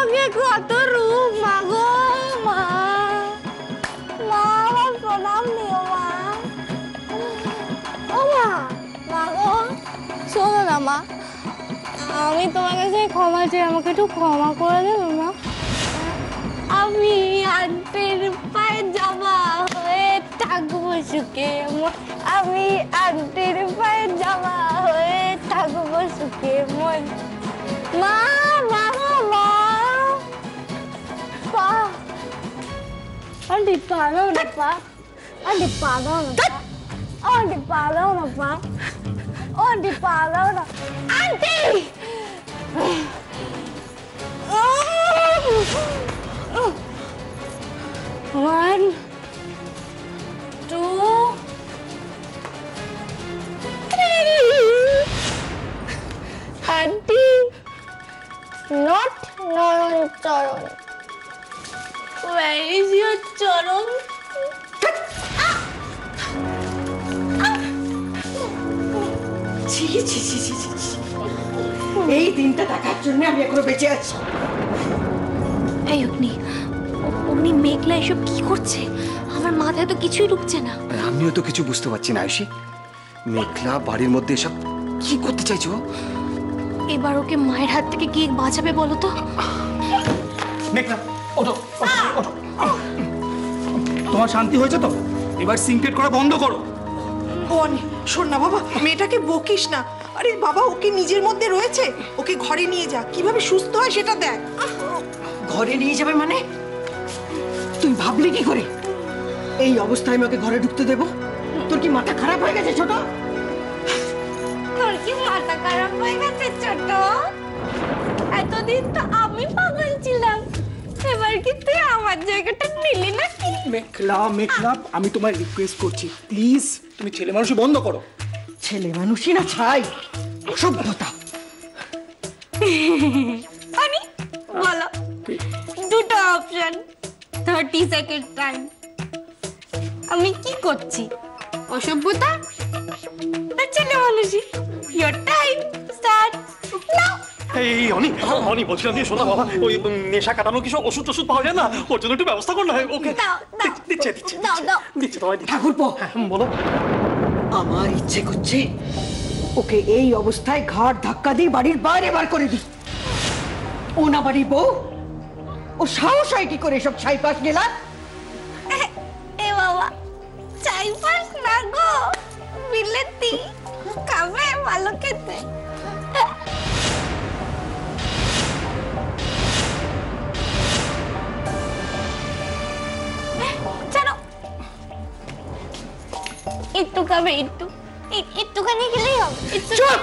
আমাকে কত রূপ মা গো মা, মা আমার প্রণাম দিও মা। ও মা, মা গো শোনো না মা, আমি তোমার কাছে ক্ষমা চাই, আমাকে একটু ক্ষমা করে দেবে মা। আমি আন্টির পায়ে জামা হয়ে থাকবো সুখে, আমি আন্টির পায়ে জামা হয়ে থাকবো সুখে মন। মা মা মা পা, আন্টি পা দাও না পা, আন্টি পা দাও না পা, আন্টি পা দাও না পা, আন্টি পা দাও না aunty. One, two, three. Aunty, not Naran Charan. Where is your Charan? এই দিনটা দেখার জন্য আমি এখনো বেঁচে আছি। এই অগ্নি, অগ্নি মেঘলা এসব কি করছে? আমার মাথায় তো কিছুই ঢুকছে না। আমিও তো কিছু বুঝতে পারছি না আয়ুষী, মেঘলা বাড়ির মধ্যে এসব কি করতে চাইছো? এবার ওকে মায়ের হাত থেকে কি বাঁচাবে বলো তো? মেঘলা ওঠো, ওঠো। তোমার শান্তি হয়েছে তো? এবার সিনক্রেট করা বন্ধ করো। শোন না বাবা, মেয়েটাকে বকিস না। আরে বাবা, ওকে নিজের মধ্যে রয়েছে, ওকে ঘরে নিয়ে যা, কিভাবে সুস্থ হয় সেটা দেখ। ঘরে নিয়ে যাবে মানে? তুই ভাবলি কি করে এই অবস্থায় আমি ওকে ঘরে ঢুকতে দেব? তোর কি মাথা খারাপ হয়ে গেছে ছোট? তোর কি মাথা খারাপ হয়ে গেছে ছোট? এতদিন তো আমি পাগল ছিলাম, এবার কি তুই আমার জায়গাটা নিলি নাকি? মেঘলা মেঘলা, আমি তোমায় রিকোয়েস্ট করছি, প্লিজ তুমি ছেলে মানুষই বন্ধ করো। ছেলে মানুষই না ছাই, অসভ্যতা। আরে বলো, দুটো অপশন, 30 সেকেন্ড টাইম। আমি কি করছি? অসভ্যতা না ছেলে মানুষই? Your time start now. এই অনি অনি বলছিলাম যে শোনা বাবা, ওই নেশা কাটানো কিছু ওষুধ টষুধ পাওয়া যায় না? ওর জন্য একটু ব্যবস্থা কর না। ওকে দিচ্ছে দিচ্ছে দিচ্ছে তোমায় দিচ্ছে। ঠাকুরপো বলো। আমার ইচ্ছে করছে ওকে এই অবস্থায় ঘাট ধাক্কা দিয়ে বাড়ির বাইরে বার করে দিই। ও না বাড়ির বউ, ও সাহস হয় কি করে সব ছাইপাশ গেলা? এ বাবা, ছাইপাশ না গো, বিলেতি খাবে ভালো খেতে। চলো একটু খাবে, একটুখানি খেলেই হবে। চুপ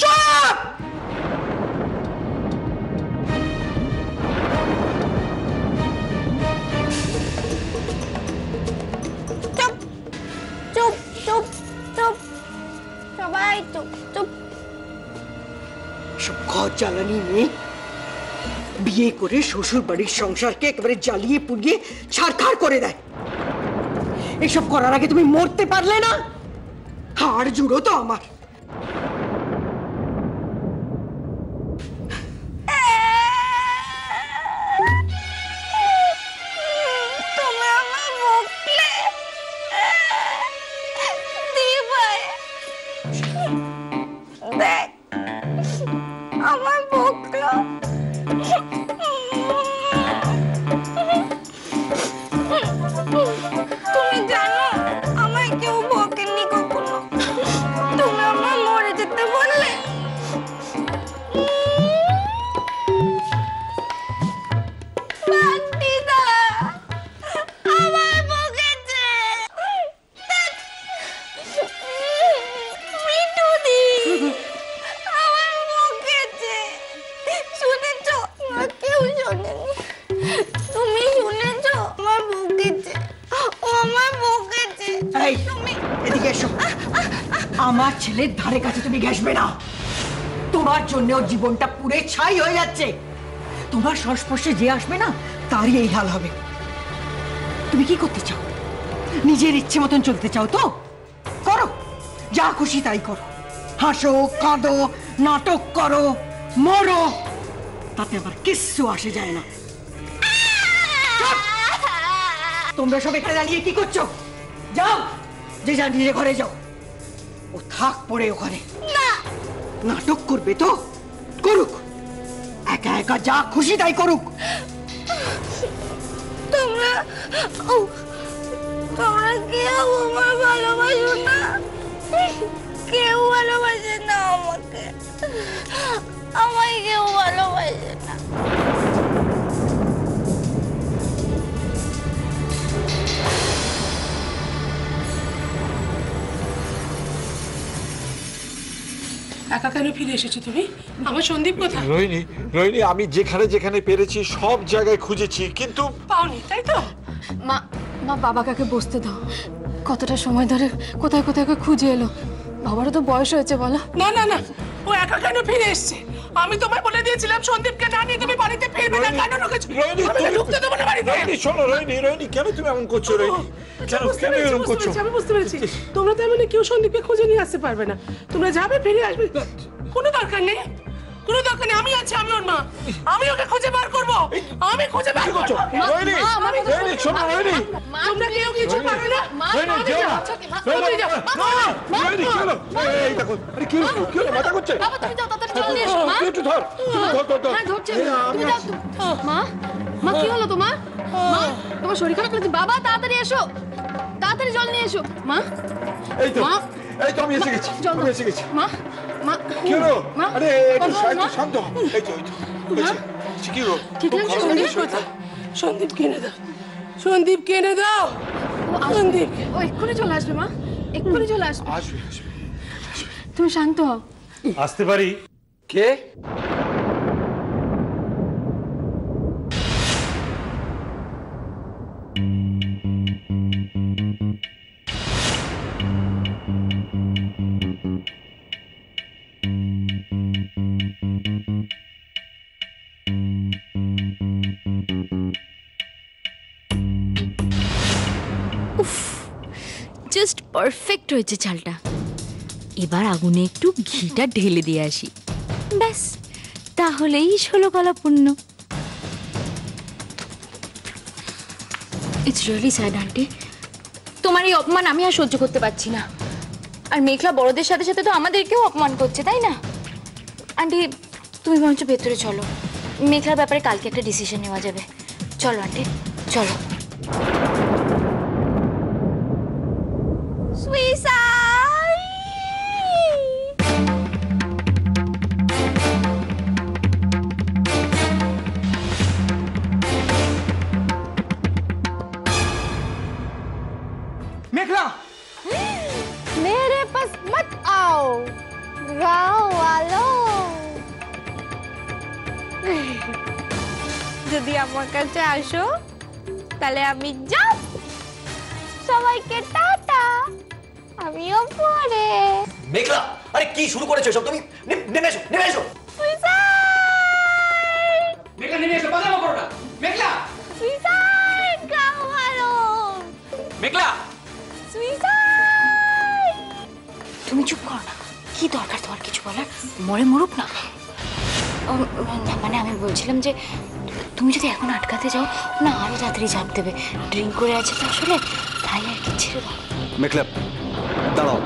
চুপ! চুপ চুপ চুপ চুপ, সবাই চুপ চুপ। সব ঘর জ্বালানি নিয়ে বিয়ে করে শ্বশুর বাড়ির সংসারকে একেবারে জ্বালিয়ে পুড়িয়ে ছারখার করে দেয়। এসব করার আগে তুমি মরতে পারলে না? হাড় জুড়ো তো আমার। তুমি আমায় বকলে দিবাই, দেখ আমার বকলো। তুমি জানো আমায় কেউ বকেননি কখনো। তুমি আমার মরে যেতে বললে, বান্টিদা আমায় বকেছে। মিঠুদি আমায় বকেছে। শুনেছো? কেউ শোনেনি, তুমি শুনেছো? আমার বকেছে, ও আমার বকেছে। এই এদিকে এসো। আমার ছেলের ধারে কাছে তুমি ঘেসবে না। তোমার জন্য ওর জীবনটা পুরে ছাই হয়ে যাচ্ছে। তোমার সংস্পর্শে যে আসবে না তারই এই হাল হবে। তুমি কি করতে চাও? নিজের ইচ্ছে মতন চলতে চাও তো করো, যা খুশি তাই করো। হাসো, কাঁদো, নাটক করো, মরো, তাতে আমার কিচ্ছু আসে যায় না। তোমরা সব এখানে দাঁড়িয়ে কি করছো? যাও, যে যার নিজের ঘরে যাও। ও থাক পড়ে ওখানে। নাটক করবে তো করুক, একা একা যা খুশি তাই করুক। তোমরা কেউ আমার ভালোবাসো না, কেউ ভালোবাসে না আমাকে, আমায় কেউ ভালোবাসে না। একা কেন ফিরে এসেছো তুমি? আমার সন্দীপ কোথায়? রোহিণী, রোহিণী, আমি যেখানে যেখানে পেরেছি সব জায়গায় খুঁজেছি, কিন্তু পাওনি, তাই তো? মা মা বাবা কাকে বসতে দাও। কতটা সময় ধরে কোথায় কোথায় খুঁজে এলো। বাবারও তো বয়স হয়েছে বলো। না না না, ও একা কেন ফিরে এসেছে? আমি তোমায় বলে দিয়েছিলাম সন্দীপকে না নিয়ে তুমি বাড়িতে ফিরবে না। কেন ঢুকেছো? রোহিণী, আমি তো ঢুকতে দেবো না বাড়িতে। রোহিণী শোনো, রোহিণী, রোহিণী, কেন তুমি এমন করছো? রোহিণী, কেন কেন এরকম করছো? আমি বুঝতে পেরেছি, তোমরা তো এমনি কেউ সন্দীপকে খুঁজে নিয়ে আসতে পারবে না। তোমরা যাবে, ফিরে আসবে, কোনো দরকার নেই, কোনো দরকার নেই। আমি আছি, আমি ওর মা, আমি ওকে খুঁজে বার করবো, আমি খুঁজে বার করবো। রোহিণী, রোহিণী, শোনো, রোহিণী, তোমরা কেউ কিছু পারবে না। রোহিণী, যেও না, রোহিণী, রোহিণী, কি হলো? এই দেখো, আরে কি হলো? কি হলো? মাথা করছে? বাবা তুমি যাও, তাড়াতাড়ি জল নিয়ে এসো। মা একটু ধর, ধর। হ্যাঁ ধরছে। তুমি যাও। মা মা কি হলো তোমার? মা তোমার শরীর খারাপ লাগছে? বাবা তাড়াতাড়ি এসো, তাড়াতাড়ি জল নিয়ে এসো। মা এই তো, মা, এই তো আমি এসে গেছি, জল আমি এসে গেছি। মা মা কি হলো? মা, আরে একটু মা, শান্ত হ। এই তো, কি হলো? ঠিক আছে, সন্দীপ কোথায়? সন্দীপ কিনে দাও, সন্দীপ কিনে দাও, সন্দীপ। ও এক্ষুনি চলে আসবে মা, এক্ষুনি চলে আসবে। আসবে, আসবে। তুমি শান্ত হও। আসতে পারি? কে? জাস্ট পারফেক্ট হয়েছে চালটা। এবার আগুনে একটু ঘিটা ঢেলে দিয়ে আসি, ব্যাস তাহলেই 16 কলা পূর্ণ। ইটস রিয়েলি স্যাড আন্টি, তোমার এই অপমান আমি আর সহ্য করতে পারছি না। আর মেঘলা বড়দের সাথে সাথে তো আমাদেরকেও অপমান করছে, তাই না? আন্টি তুমি বরঞ্চ ভেতরে চলো, মেঘলার ব্যাপারে কালকে একটা ডিসিশন নেওয়া যাবে। চলো আন্টি, চলো। মেঘলা, मेरे पास मत आओ गाँव वालों। যদি আমার কাছে আসো তাহলে আমি যাব। সবাইকে টাটা, আমিও পরে। মেঘলা, আরে কি শুরু করেছো সব তুমি? নেমে এসো, নেমে এসো। সুইসাইড, মেঘলা নেমে এসো, বাজানো করো না। মেঘলা, সুইসাইড গাঁও वालों, মেঘলা, সুইসাইড। তুমি চুপ করো না, কি দরকার তোমার কিছু বলার? মরে মরুক না। না মানে আমি বলছিলাম যে তুমি যদি এখন আটকাতে যাও না, আরো তাড়াতাড়ি ঝাঁপ দেবে। ড্রিঙ্ক করে আছে তো আসলে, তাই আর কি। ছেড়ে দাও। মেঘলা, দাঁড়াও,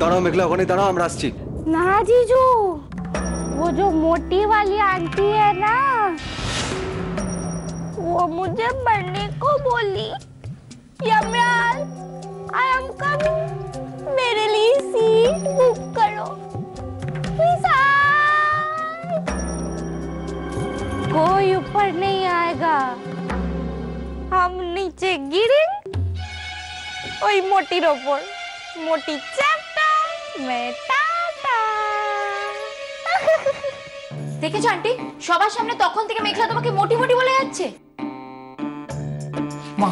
দাঁড়াও মেঘলা, ওখানে দাঁড়াও, আমরা আসছি। ना जीजू, वो जो मोटी वाली आंटी है ना, वो मुझे मरने को बोली। यमराज, आई एम कमिंग, मेरे लिए सीट बुक करो। कोई ऊपर नहीं आएगा, हम नीचे गिरेंगे। ওই মোটির ওপর, মোটি চ্যাপ্টা, मैं टाटा। দেখেছো আন্টি, সবার সামনে তখন থেকে মেঘলা তোমাকে মোটি মোটি বলে যাচ্ছে। মা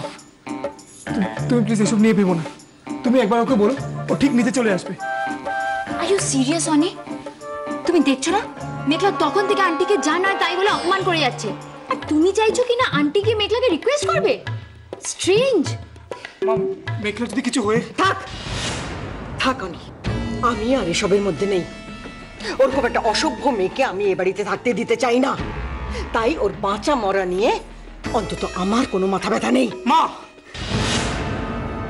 তুমি প্লিজ এসব নিয়ে ভেবো না। তুমি একবার ওকে বলো, ও ঠিক নিচে চলে আসবে। আর ইউ সিরিয়াস অনি? তুমি দেখছো না মেঘলা তখন থেকে আন্টিকে যা নয় তাই বলে অপমান করে যাচ্ছে, আর তুমি চাইছো কি না আন্টি কি মেঘলাকে রিকোয়েস্ট করবে? স্ট্রেঞ্জ। মা, মেঘলা যদি কিছু হয়ে থাক থাক অনি, আমি আর এসবের মধ্যে নেই। ওরকম একটা অসভ্য মেয়েকে আমি এ বাড়িতে থাকতে দিতে চাই না। তাই ওর বাঁচা মরা নিয়ে অন্তত আমার কোনো মাথা ব্যথা নেই। মা,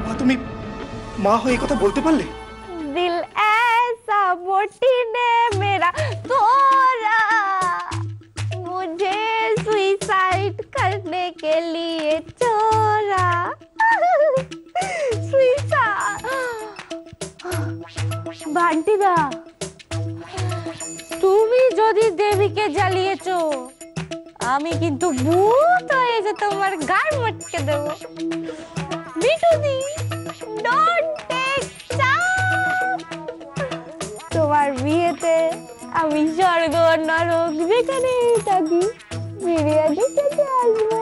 মা তুমি মা হয়ে এই কথা বলতে পারলে? दिल ऐसा मोटी ने मेरा तोड़ा, मुझे सुसाइड करने के लिए छोड़ा। বান্টি দা, তুমি যদি দেবীকে জ্বালিয়েছো, আমি কিন্তু ভূত হয়ে যে তোমার গায়ে মটকে দেবো। মিঠুদি, ডোন্ট টেক চান্স। তোমার বিয়েতে আমি স্বর্গ নরক যেখানে থাকি বিরিয়ানি খেতে আসবো।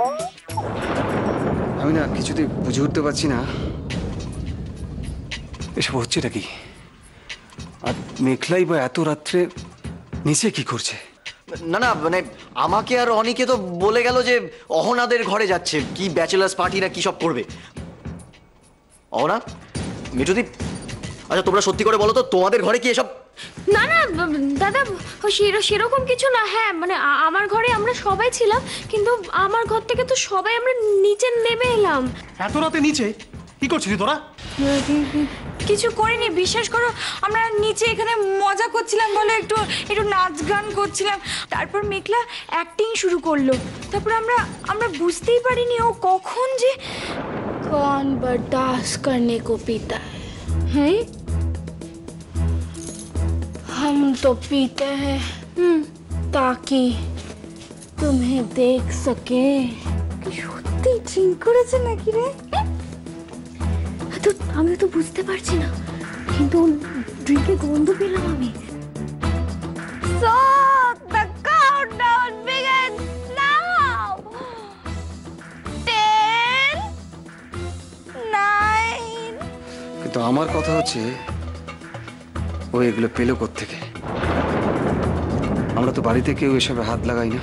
আমি না কিছুতে বুঝে উঠতে পারছি না এসব হচ্ছেটা কি। আর মেঘলাই বা এত রাত্রে নিচে কি করছে? না না, মানে আমাকে আর অনিকে তো বলে গেল যে অহনাদের ঘরে যাচ্ছে, কি ব্যাচেলার্স পার্টি না কি সব করবে। অহনা, মিঠুদীপ, আচ্ছা তোমরা সত্যি করে বলো তো তোমাদের ঘরে কি এসব? না না দাদা, সেরকম কিছু না। হ্যাঁ মানে আমার ঘরে আমরা সবাই ছিলাম, কিন্তু আমার ঘর থেকে তো সবাই আমরা নিচে নেমে এলাম। এত রাতে নিচে কি করছিলি তোরা? কিছু করিনি, বিশ্বাস করো। আমরা নিচে এখানে মজা করছিলাম বলে একটু নাচ গান করছিলাম। তারপর মেঘলা অ্যাক্টিং শুরু করলো। তারপর আমরা বুঝতেই পারিনি ও কখন যে कौन बर्दाश्त करने को पीता है? हम तो पीते हैं ताकि तुम्हें देख सके। সত্যি ড্রিঙ্ক করেছে নাকি রে? তো আমি তো বুঝতে পারছি না, কিন্তু ড্রিঙ্কের গন্ধ পেলাম আমি। So the countdown begins now. 10, 9. কিন্তু আমার কথা হচ্ছে ও এগুলো পেলো কোত্থেকে? আমরা তো বাড়িতে কেউ এসবে হাত লাগাই না।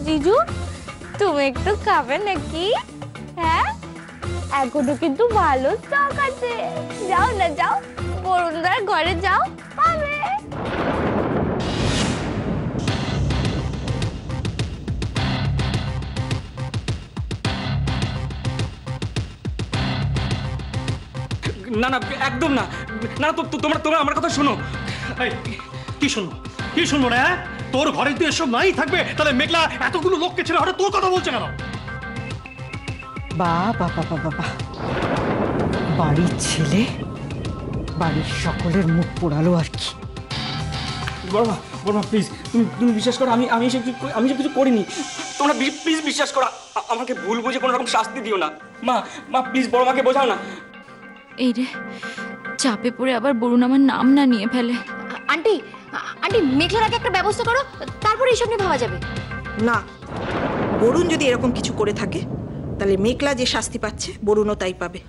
জিজু, তুমি একটু খাবে নাকি? হ্যাঁ, এখনো কিন্তু ভালো স্টক আছে। যাও না, যাও, বরুণদার ঘরে যাও, পাবে। না না, একদম না। না তোমরা আমার কথা শোনো। এই, কি শুনবো? কি শুনবো না? হ্যাঁ, তোর ঘরে তুই এসব নাই থাকবে, তাহলে মেঘলা এতগুলো লোককে ছেড়ে হঠাৎ তোর কথা বলছে কেন? বাবা বাবা বাবা, বাড়ির ছেলে বাড়ির সকলের মুখ পোড়ালো আর কি। বড়মা, প্লিজ তুমি বিশ্বাস করো, আমি সব কিছু করিনি। তোমরা প্লিজ বিশ্বাস করো, আমাকে ভুল বুঝে কোনো রকম শাস্তি দিও না। মা প্লিজ বড়মাকে বোঝাও না। এই রে, চাপে পড়ে আবার বরুণ আমার নাম না নিয়ে ফেলে। আন্টি, মেঘলার আগে একটা ব্যবস্থা করো, তারপরে এইসব নিয়ে ভাবা যাবে। না, বরুণ যদি এরকম কিছু করে থাকে তাহলে মেঘলা যে শাস্তি পাচ্ছে বরুণও তাই পাবে।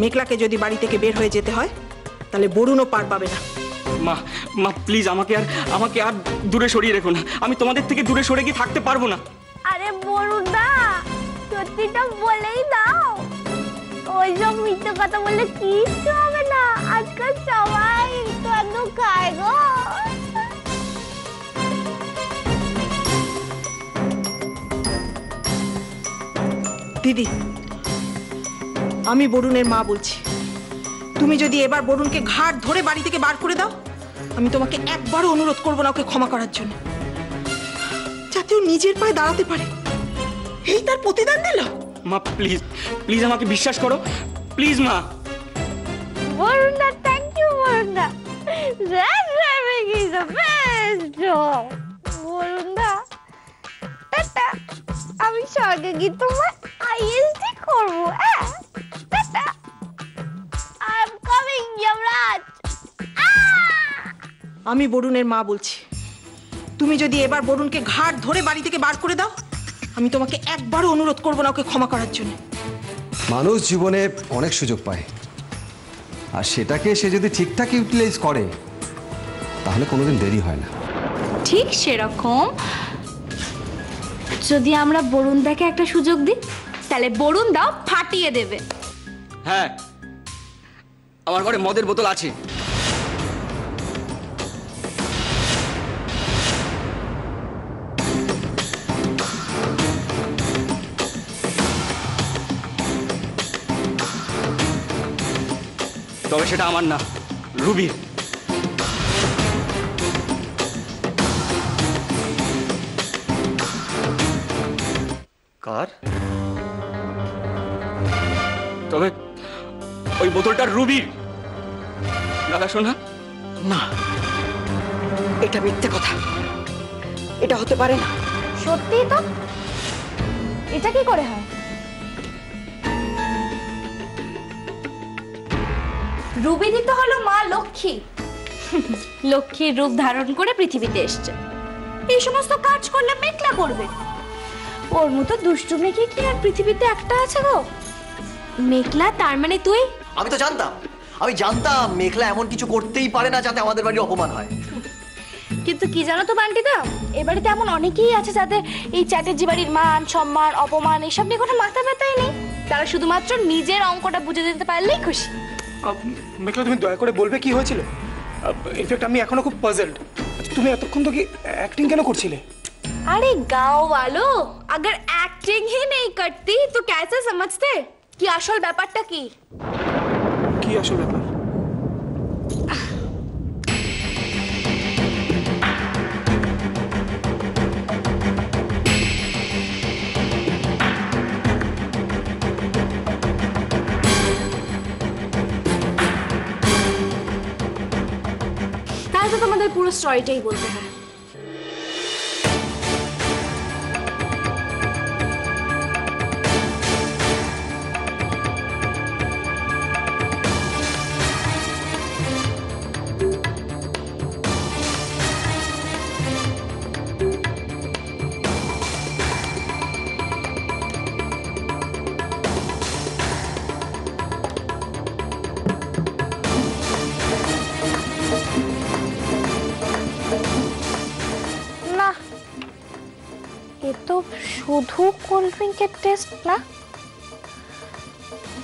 মেঘলাকে যদি বাড়ি থেকে বের হয়ে যেতে হয় তাহলে বরুণও পার পাবে না। মা প্লিজ আমাকে আর দূরে সরিয়ে রেখো না। আমি তোমাদের থেকে দূরে সরে গিয়ে থাকতে পারবো না। আরে বরুণদা, সত্যিটা বলেই দাও। ওইসব মিথ্যে কথা বললে কিচ্ছু হবে না। আজকাল সবাই একটু খায় গো। দিদি, আমি বরুণের মা বলছি, তুমি যদি এবার বরুণকে ঘাট ধরে বাড়ি থেকে বার করে দাও, আমি তোমাকে একবারও অনুরোধ করবো না ওকে ক্ষমা করার জন্য, যাতে ও নিজের পায়ে দাঁড়াতে পারে। এই তার প্রতিদান দিল। মা প্লিজ আমাকে বিশ্বাস করো, প্লিজ মা। বরুণদা, থ্যাংক ইউ বরুণদা। That driving is the best job. বরুণদা, টাটা। আমি স্বর্গে গিয়ে তোমার আইএসডি করবো। টাটা। I'm coming, Yamraj. আমি বরুণের মা বলছি, তুমি যদি এবার বরুণকে ঘাট ধরে বাড়ি থেকে বার করে দাও, আমি তোমাকে একবারও অনুরোধ করবো না ওকে ক্ষমা করার জন্য। মানুষ জীবনে অনেক সুযোগ পায়, আর সেটাকে সে যদি ঠিকঠাক ইউটিলাইজ করে তাহলে কোনোদিন দেরি হয় না। ঠিক সেরকম যদি আমরা বরুণদাকে একটা সুযোগ দিই, তাহলে বরুণ দাও ফাটিয়ে দেবে। হ্যাঁ, আমার ঘরে মদের বোতল আছে। তবে সেটা আমার না, রুবির। কার? তবে ওই বোতলটা রুবির। দাদা শোনা, না, এটা মিথ্যে কথা, এটা হতে পারে না। সত্যি তো? এটা কি করে হয়? রুবিদি তো হলো মা লক্ষ্মী। লক্ষ্মীর রূপ ধারণ করে পৃথিবীতে এসছে। এই সমস্ত কাজ করলে মেঘলা করবে। ওর মতো দুষ্টু মেয়ে কি আর পৃথিবীতে একটা আছে গো? মেঘলা, তার মানে তুই? আমি তো জানতাম, আমি জানতাম মেঘলা এমন কিছু করতেই পারে না যাতে আমাদের বাড়ির অপমান হয়। কিন্তু কি জানো তো বান্টিদা, এ বাড়িতে এমন অনেকেই আছে যাদের এই চ্যাটার্জি বাড়ির মান সম্মান অপমান এসব নিয়ে কোনো মাথা ব্যথাই নেই। তারা শুধুমাত্র নিজের অঙ্কটা বুঝে দিতে পারলেই খুশি। মেঘলা, তুমি দয়া করে বলবে কি হয়েছিল? ইনফ্যাক্ট আমি এখনো খুব পাজলড। তুমি এতক্ষণ তো কি অ্যাক্টিং কেন করছিলে? अरे गांव वालों, अगर एक्टिंग ही नहीं करती तो कैसे समझते कि আসল ব্যাপারটা কি? কি আসল ব্যাপার? তাহলে তো তোমাদের পুরো স্টোরিটাই বলতে হবে। শুধু কোল্ড ড্রিঙ্কের টেস্ট না,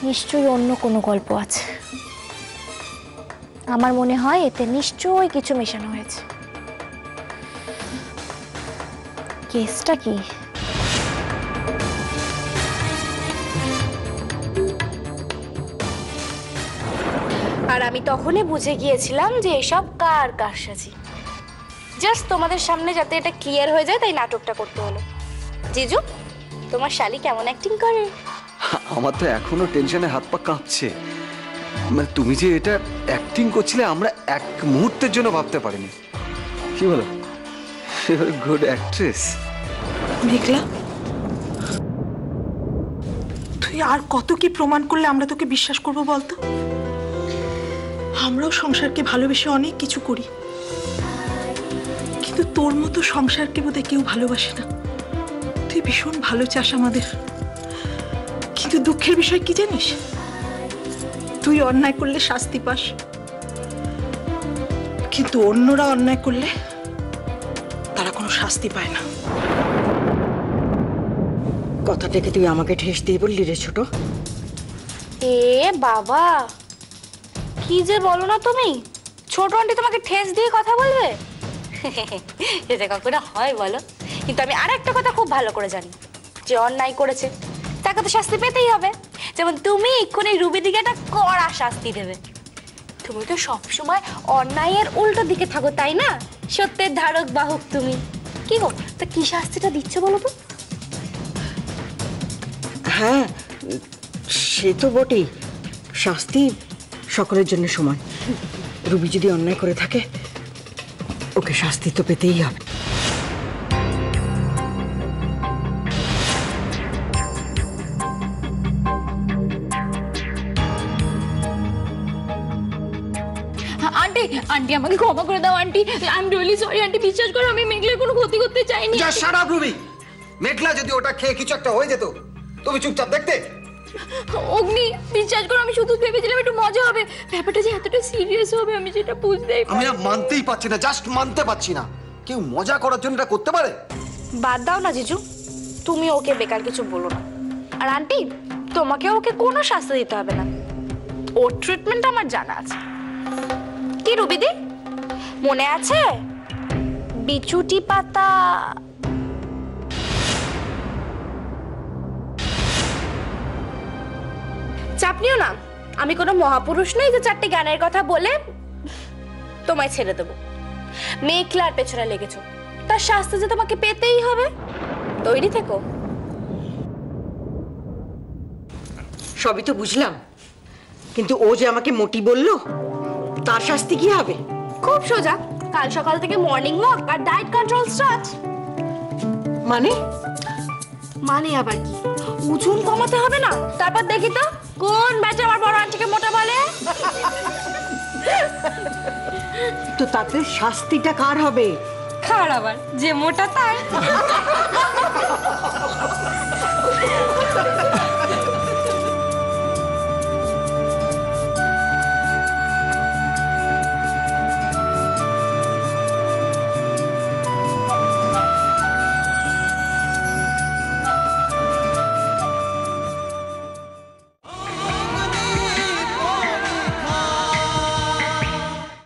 নিশ্চয়ই অন্য কোনো গল্প আছে। আমার মনে হয় এতে নিশ্চয়ই কিছু মেশানো হয়েছে। কেসটা কি? আর আমি তখনই বুঝে গিয়েছিলাম যে এসব কার কারসাজি। জাস্ট তোমাদের সামনে যাতে এটা ক্লিয়ার হয়ে যায় তাই নাটকটা করতে হলো। জিজু, তোমার শালি কেমন অ্যাক্টিং করে? আমার তো এখনো টেনশনে হাত পা কাঁপছে। মানে তুমি যে এটা অ্যাক্টিং করছিলে আমরা এক মুহূর্তের জন্য ভাবতে পারিনি। কি বলো? Good actress. মেঘলা, তুই আর কত কি প্রমাণ করলে আমরা তোকে বিশ্বাস করবো বলতো? আমরাও সংসারকে ভালোবেসে অনেক কিছু করি, কিন্তু তোর মতো সংসারকে বোধহয় কেউ ভালোবাসে না। তুই ভীষণ ভালো চাস আমাদের, কিন্তু দুঃখের বিষয় কি জানিস? তুই অন্যায় করলে শাস্তি পাস, কিন্তু অন্যরা অন্যায় করলে তারা কোনো শাস্তি পায় না। কথাটাকে তুই আমাকে ঠেস দিয়ে বললি রে ছোট? এ বাবা, কি যে বলো না তুমি! ছোট আন্টি তোমাকে ঠেস দিয়ে কথা বলবে? এটা কখনো হয় বলো? কিন্তু আমি আর একটা কথা খুব ভালো করে জানি, যে অন্যায় করেছে তাকে তো শাস্তি পেতেই হবে। যেমন তুমি এক্ষুনি রুবি দিকে একটা কড়া শাস্তি দেবে। তুমি তো সবসময় অন্যায়ের উল্টো দিকে থাকো, তাই না? সত্যের ধারক বাহক তুমি। কি গো, তা কি শাস্তিটা দিচ্ছ বলো তো? হ্যাঁ, সে তো বটেই, শাস্তি সকলের জন্য সমান। রুবি যদি অন্যায় করে থাকে ওকে শাস্তি তো পেতেই হবে। আন্টি, আন্টি আমাকে ক্ষমা করে দাও aunty. I am really sorry aunty, বিশ্বাস করো আমি মেঘলার কোনো ক্ষতি করতে চাইনি। যা শাট আপ রুবি। মেঘলা যদি ওটা খেয়ে কিছু একটা হয়ে যেত তুমি চুপচাপ দেখতে? অগ্নি, বিশ্বাস করো আমি শুধু ভেবেছিলাম একটু মজা হবে, ব্যাপারটা যে এতটা সিরিয়াস হবে আমি যেটা বুঝতেই পারি। আমি না মানতেই পারছি না, জাস্ট মানতে পারছি না। কেউ মজা করার জন্য এটা করতে পারে? বাদ দাও না জিজু, তুমি ওকে বেকার কিছু বলো না। আর আন্টি, তোমাকে ওকে কোনো শাস্তি দিতে হবে না, ওর ট্রিটমেন্ট আমার জানা আছে। কি রুবিদি, মনে আছে বিচুটি পাতা? চাপ নিও না, আমি কোনো মহাপুরুষ নই যে 4টে জ্ঞানের কথা বলে তোমায় ছেড়ে দেবো। মেঘলার পেছনে লেগেছো, তার শাস্তি যে তোমাকে পেতেই হবে। তৈরি থেকো। সবই তো বুঝলাম, কিন্তু ও যে আমাকে মোটি বললো, তার শাস্তি কি হবে? খুব সোজা, কাল সকাল থেকে মর্নিং ওয়াক আর ডায়েট কন্ট্রোল স্টার্ট। মানে? মানে আবার কি, ওজন কমাতে হবে না? তারপর দেখি তো কোন ব্যাচে আমার বড় আন্টিকে মোটা বলে। তো তাতে শাস্তিটা কার হবে? খারাপ, আবার যে মোটা তার।